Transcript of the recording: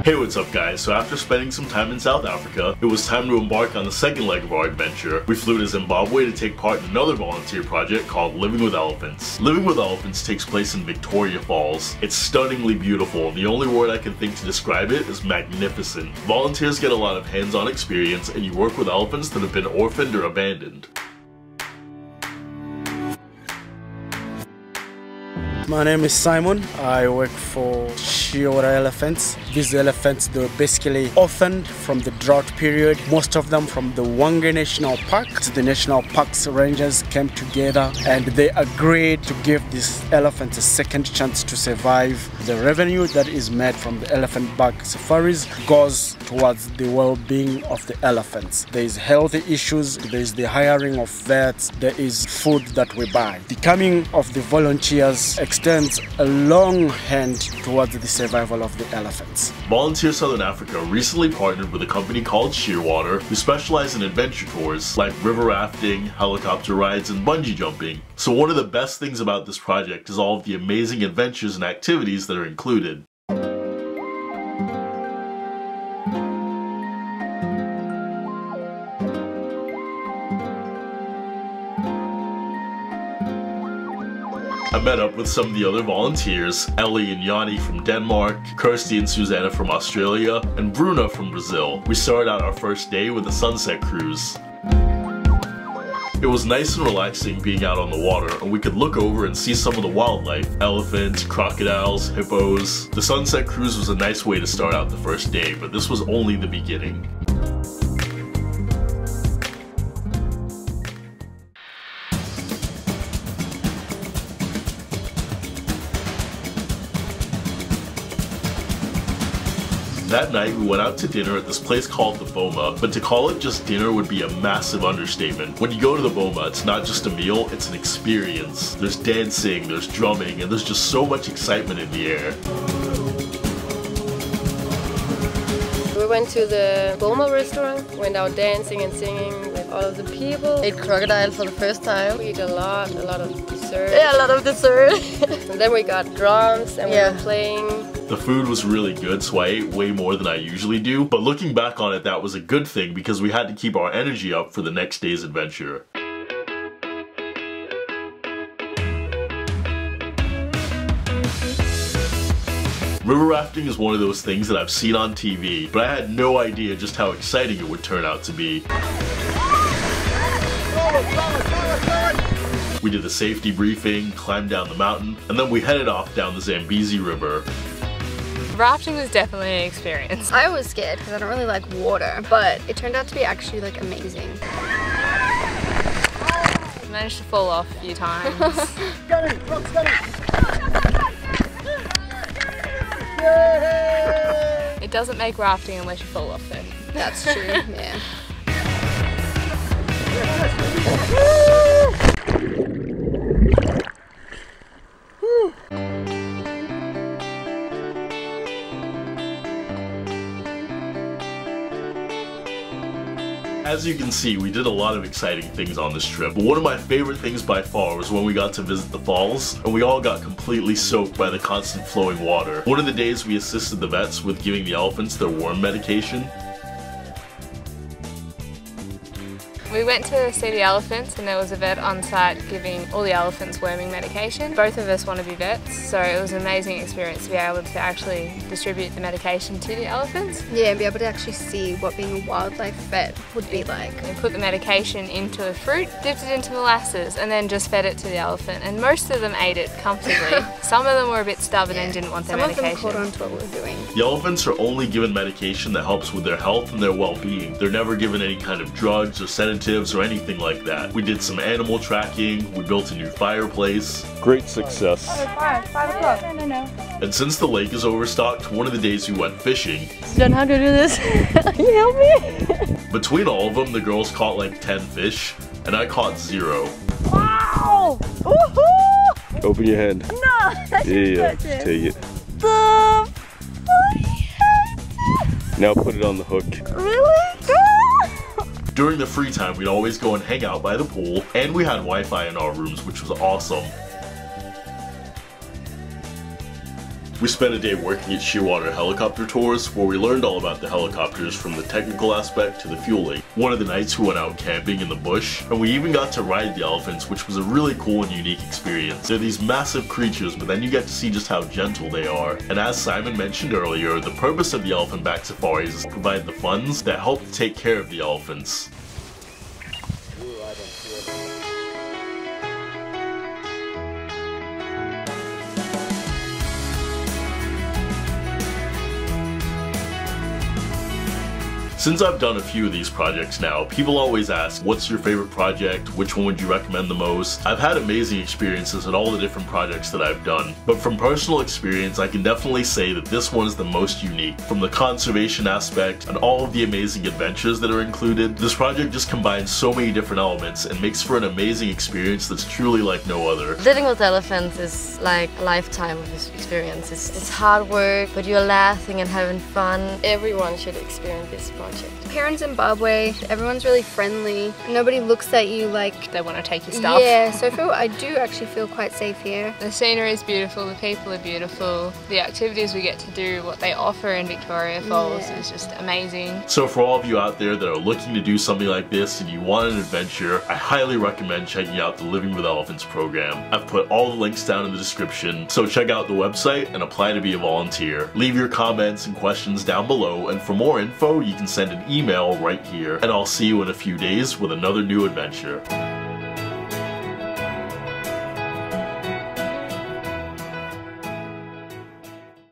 Hey, what's up guys? So after spending some time in South Africa, it was time to embark on the second leg of our adventure. We flew to Zimbabwe to take part in another volunteer project called Living with Elephants. Living with Elephants takes place in Victoria Falls. It's stunningly beautiful, and the only word I can think to describe it is magnificent. Volunteers get a lot of hands-on experience, and you work with elephants that have been orphaned or abandoned. My name is Simon. I work for CoElephants. These elephants, they're basically orphaned from the drought period. Most of them from the Hwange National Park. The National Parks rangers came together and they agreed to give these elephants a second chance to survive. The revenue that is made from the elephant bag safaris goes towards the well-being of the elephants. There is health issues, there is the hiring of vets, there is food that we buy. The coming of the volunteers extends a long hand towards the survival of the elephants. Volunteer Southern Africa recently partnered with a company called Shearwater who specialize in adventure tours like river rafting, helicopter rides, and bungee jumping. So one of the best things about this project is all of the amazing adventures and activities that are included. I met up with some of the other volunteers, Ellie and Yanni from Denmark, Kirsty and Susanna from Australia, and Bruna from Brazil. We started out our first day with a sunset cruise. It was nice and relaxing being out on the water, and we could look over and see some of the wildlife, elephants, crocodiles, hippos. The sunset cruise was a nice way to start out the first day, but this was only the beginning. That night, we went out to dinner at this place called the Boma, but to call it just dinner would be a massive understatement. When you go to the Boma, it's not just a meal, it's an experience. There's dancing, there's drumming, and there's just so much excitement in the air. We went to the Boma restaurant, went out dancing and singing with all of the people. Ate crocodile for the first time. We ate a lot of dessert. Yeah, a lot of dessert. And then we got drums and we were playing. The food was really good, so I ate way more than I usually do. But looking back on it, that was a good thing because we had to keep our energy up for the next day's adventure. River rafting is one of those things that I've seen on TV, but I had no idea just how exciting it would turn out to be. We did a safety briefing, climbed down the mountain, and then we headed off down the Zambezi River. Rafting was definitely an experience. I was scared because I don't really like water, but it turned out to be actually like amazing. I managed to fall off a few times. It doesn't make rafting unless you fall off though. That's true, yeah. As you can see, we did a lot of exciting things on this trip, but one of my favorite things by far was when we got to visit the falls, and we all got completely soaked by the constant flowing water. One of the days we assisted the vets with giving the elephants their worm medication. We went to see the elephants and there was a vet on site giving all the elephants worming medication. Both of us want to be vets, so it was an amazing experience to be able to actually distribute the medication to the elephants. Yeah, and be able to actually see what being a wildlife vet would be like. We put the medication into a fruit, dipped it into molasses, and then just fed it to the elephant. And most of them ate it comfortably. Some of them were a bit stubborn and didn't want their medication. Some of them caught on to what we were doing. The elephants are only given medication that helps with their health and their well-being. They're never given any kind of drugs or sedatives or anything like that. We did some animal tracking, we built a new fireplace. Great success. 5 o'clock. No. And since the lake is overstocked, one of the days we went fishing. Don't know how to do this. Can you help me? Between all of them, the girls caught like 10 fish, and I caught 0. Wow! Woohoo! Open your hand. No! Yeah, take it. Now put it on the hook. Really? During the free time, we'd always go and hang out by the pool, and we had Wi-Fi in our rooms, which was awesome. We spent a day working at Shearwater Helicopter Tours, where we learned all about the helicopters from the technical aspect to the fueling. One of the nights we went out camping in the bush, and we even got to ride the elephants, which was a really cool and unique experience. They're these massive creatures, but then you get to see just how gentle they are. And as Simon mentioned earlier, the purpose of the elephant back safaris is to provide the funds that help to take care of the elephants. Since I've done a few of these projects now, people always ask, what's your favorite project? Which one would you recommend the most? I've had amazing experiences at all the different projects that I've done, but from personal experience, I can definitely say that this one is the most unique. From the conservation aspect and all of the amazing adventures that are included, this project just combines so many different elements and makes for an amazing experience that's truly like no other. Living with elephants is like a lifetime of experience. It's hard work, but you're laughing and having fun. Everyone should experience this project. Here in Zimbabwe, everyone's really friendly. Nobody looks at you like They want to take your stuff. Yeah, so I do actually feel quite safe here. The scenery is beautiful, the people are beautiful, the activities we get to do, what they offer in Victoria Falls is just amazing. So for all of you out there that are looking to do something like this and you want an adventure, I highly recommend checking out the Living with Elephants program. I've put all the links down in the description, so check out the website and apply to be a volunteer. Leave your comments and questions down below, and for more info you can send an email right here, and I'll see you in a few days with another new adventure.